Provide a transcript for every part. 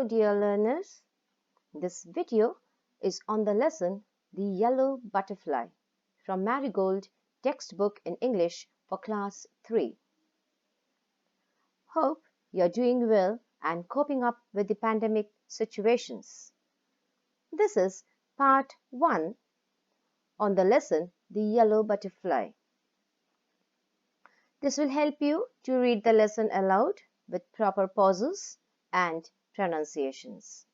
Hello dear learners, this video is on the lesson The Yellow Butterfly from Marigold textbook in English for class 3. Hope you're doing well and coping up with the pandemic situations. This is part 1 on the lesson The Yellow Butterfly. This will help you to read the lesson aloud with proper pauses and pronunciations.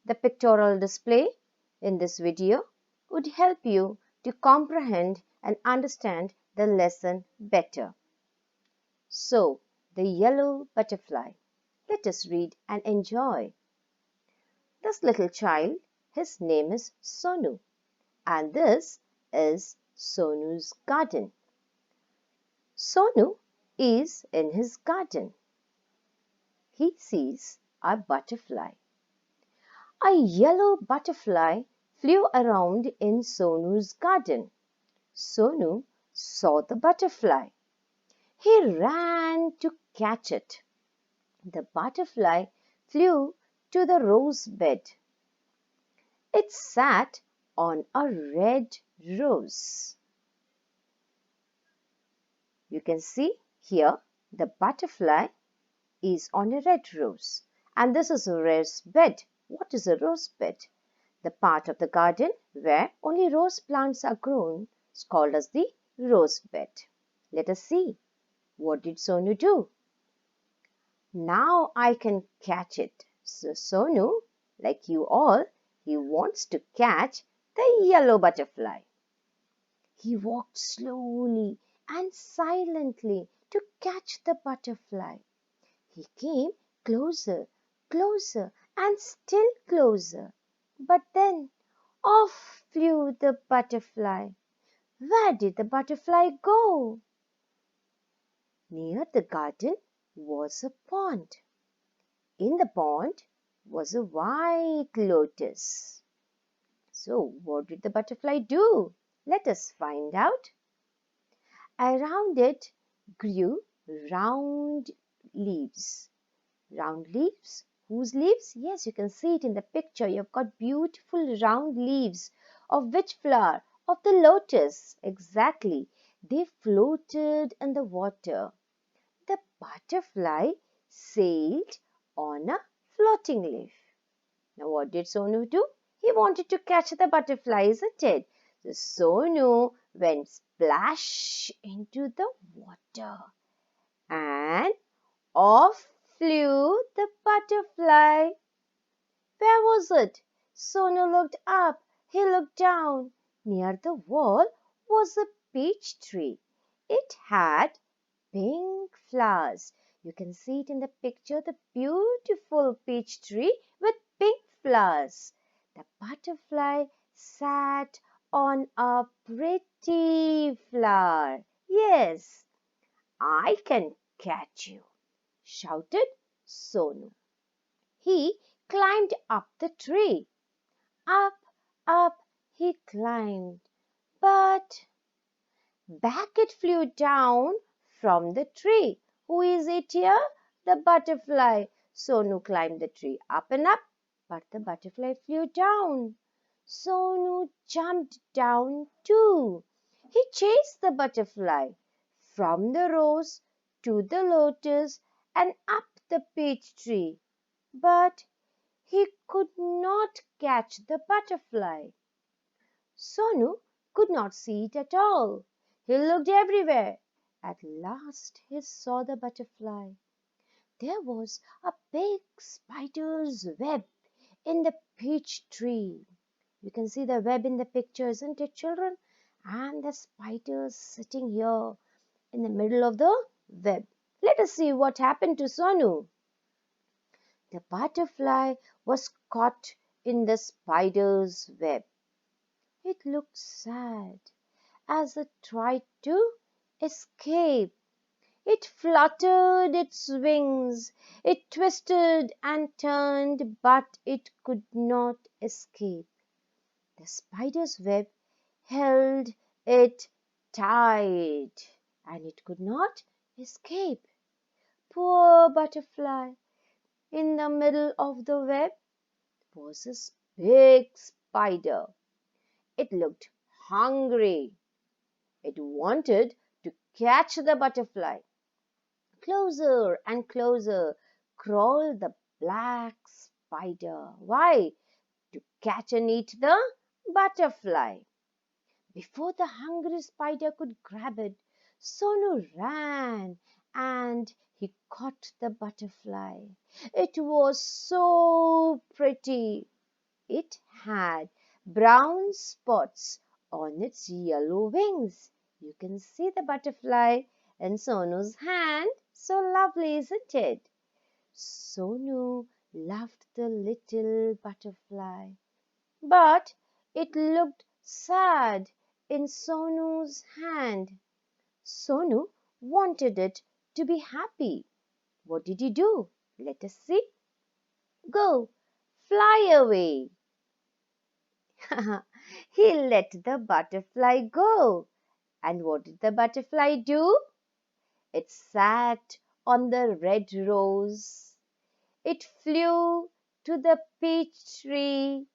The pictorial display in this video would help you to comprehend and understand the lesson better. So, the yellow butterfly. Let us read and enjoy. This little child, his name is Sonu, and this is Sonu's garden. Sonu is in his garden. He sees a butterfly. A yellow butterfly flew around in Sonu's garden. Sonu saw the butterfly. He ran to catch it. The butterfly flew to the rose bed. It sat on a red rose. You can see here the butterfly is on a red rose, and this is a rose bed. What is a rose bed? The part of the garden where only rose plants are grown is called as the rose bed. Let us see. What did Sonu do? Now I can catch it. So Sonu, like you all, he wants to catch the yellow butterfly. He walked slowly and silently to catch the butterfly. He came closer, closer, and still closer. But then off flew the butterfly. Where did the butterfly go? Near the garden was a pond. In the pond was a white lotus. So, what did the butterfly do? Let us find out. Around it grew round leaves. Round leaves? Whose leaves? Yes, you can see it in the picture. You've got beautiful round leaves. Of which flower? Of the lotus. Exactly. They floated in the water. The butterfly sailed on a floating leaf. Now what did Sonu do? He wanted to catch the butterfly, isn't it? So Sonu went splash into the water and off flew the butterfly. Where was it? Sonu looked up. He looked down. Near the wall was a peach tree. It had pink flowers. You can see it in the picture, the beautiful peach tree with pink flowers. The butterfly sat on a pretty flower. Yes, I can catch you, shouted Sonu. He climbed up the tree. Up, up he climbed, but back it flew down from the tree. Who is it here? The butterfly. Sonu climbed the tree up and up, but the butterfly flew down. Sonu jumped down too. He chased the butterfly from the rose to the lotus and up the peach tree, but he could not catch the butterfly. Sonu could not see it at all. He looked everywhere. At last he saw the butterfly. There was a big spider's web in the peach tree. You can see the web in the picture, isn't it, children? And the spider sitting here in the middle of the web. Let us see what happened to Sonu. The butterfly was caught in the spider's web. It looked sad as it tried to escape. It fluttered its wings, it twisted and turned, but it could not escape. The spider's web held it tight, and it could not escape. Poor butterfly! In the middle of the web was a big spider. It looked hungry. It wanted to catch the butterfly. Closer and closer crawled the black spider. Why? To catch and eat the butterfly. Before the hungry spider could grab it, Sonu ran and he caught the butterfly. It was so pretty. It had brown spots on its yellow wings. You can see the butterfly in Sonu's hand. So lovely, isn't it? Sonu loved the little butterfly, but it looked sad in Sonu's hand. Sonu wanted it to be happy. What did he do? Let us see. Go, fly away. He let the butterfly go. And what did the butterfly do? It sat on the red rose. It flew to the peach tree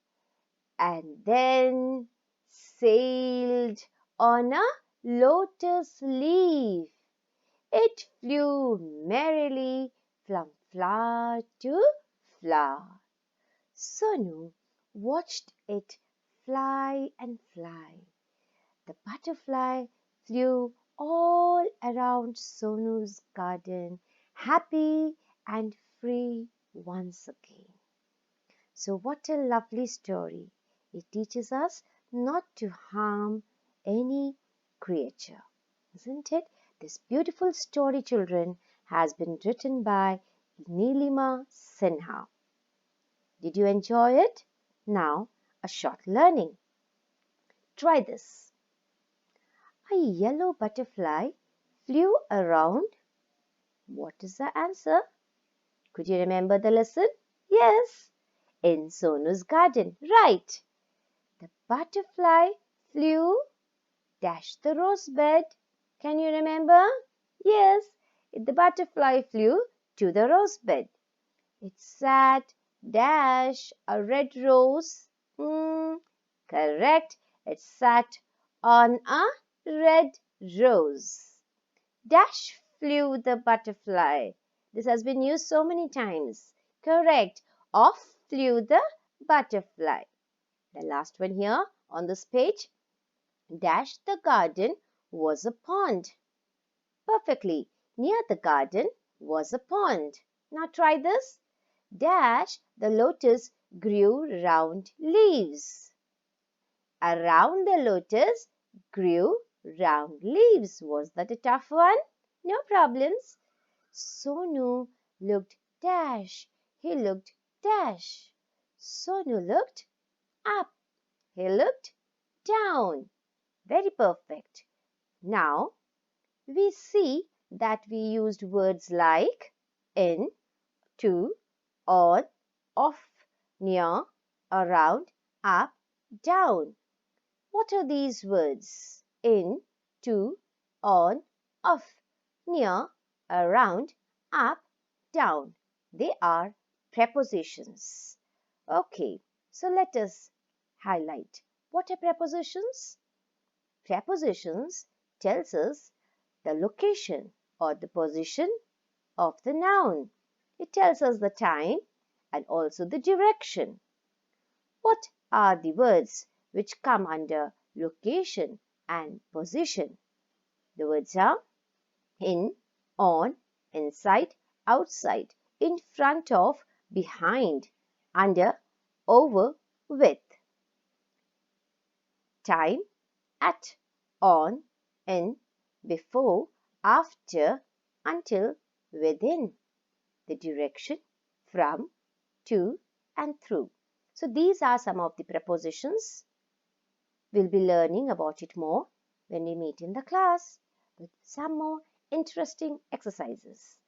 and then sailed on a lotus leaf. It flew merrily from flower to flower. Sonu watched it fly and fly. The butterfly flew all around Sonu's garden, happy and free once again. So, what a lovely story! It teaches us not to harm any creature, isn't it? This beautiful story, children, has been written by Neelima Sinha. Did you enjoy it? Now, a short learning. Try this. A yellow butterfly flew around. What is the answer? Could you remember the lesson? Yes, in Sonu's garden. Right. The butterfly flew dash the rose bed. Can you remember? Yes, the butterfly flew to the rose bed. It sat dash a red rose. Correct. It sat on a red rose. Dash flew the butterfly. This has been used so many times. Correct. Off flew the butterfly. The last one here on this page. Dash the garden was a pond. Perfectly. Near the garden was a pond. Now try this. Dash the lotus grew round leaves. Around the lotus grew round leaves. Was that a tough one? No problems. Sonu looked dash. He looked dash. Sonu looked up. He looked down. Very perfect. Now, we see that we used words like in, to, on, off, near, around, up, down. What are these words? In, to, on, off, near, around, up, down. They are prepositions. Okay, so let us highlight. What are prepositions? Prepositions tells us the location or the position of the noun. It tells us the time and also the direction. What are the words which come under location and position? The words are in, on, inside, outside, in front of, behind, under, over, with. Time, at, on, in, before, after, until, within. The direction, from, to, and through. So these are some of the prepositions. We'll be learning about it more when we meet in the class with some more interesting exercises.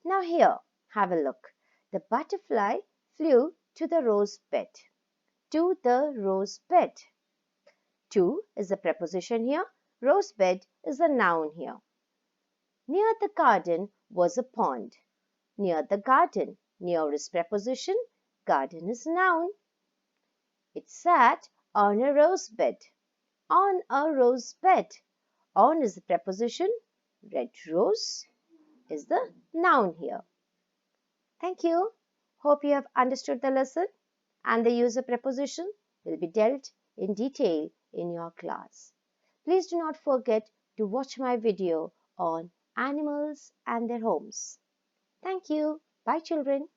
Now here, have a look. The butterfly flew to the rose bed. To the rose bed. To is a preposition here. Rose bed is a noun here. Near the garden was a pond. Near the garden. Near is preposition. Garden is noun. It sat on a rose bed. On a rose bed. On is the preposition. Red rose is the noun here. Thank you. Hope you have understood the lesson, and the use of preposition will be dealt in detail in your class. Please do not forget to watch my video on animals and their homes. Thank you. Bye, children.